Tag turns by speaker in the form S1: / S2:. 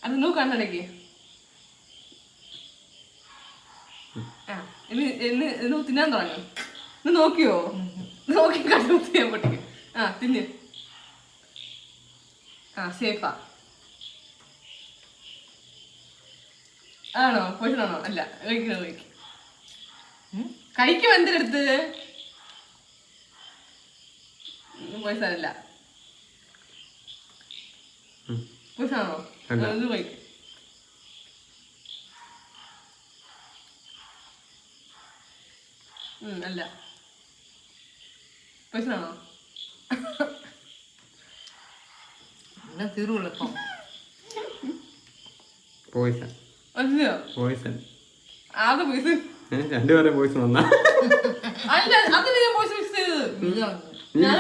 S1: അത് നോക്കണ്ടടക്ക്. ഇന്ന് തിന്നാൻ തുടങ്ങി. ഇത് നോക്കിയോ? നോക്കി കണ്ടു ചെയ്യാൻ പൊട്ടിക്കും. തിന്ന്. സേഫാ ആണോ? പോയിസണാണോ? അല്ല, കഴിക്കണോ? കഴിക്കും. എന്തിനടുത്ത് പോയിസണല്ല. പോയിസണാണോ? കഴിക്കും. അല്ല, പോയിസണാണോ?
S2: തീരുള്ളൂ.
S3: പോയിസൺ. പോയിസൺ.
S1: ആകെ പോയിസൺ.
S3: രണ്ടുപേരെ പോയിസൺ വന്നാ.
S1: അല്ല, അതിന് ഞാൻ പോയിസൺ മിക്സ് ചെയ്തത്. ഞാൻ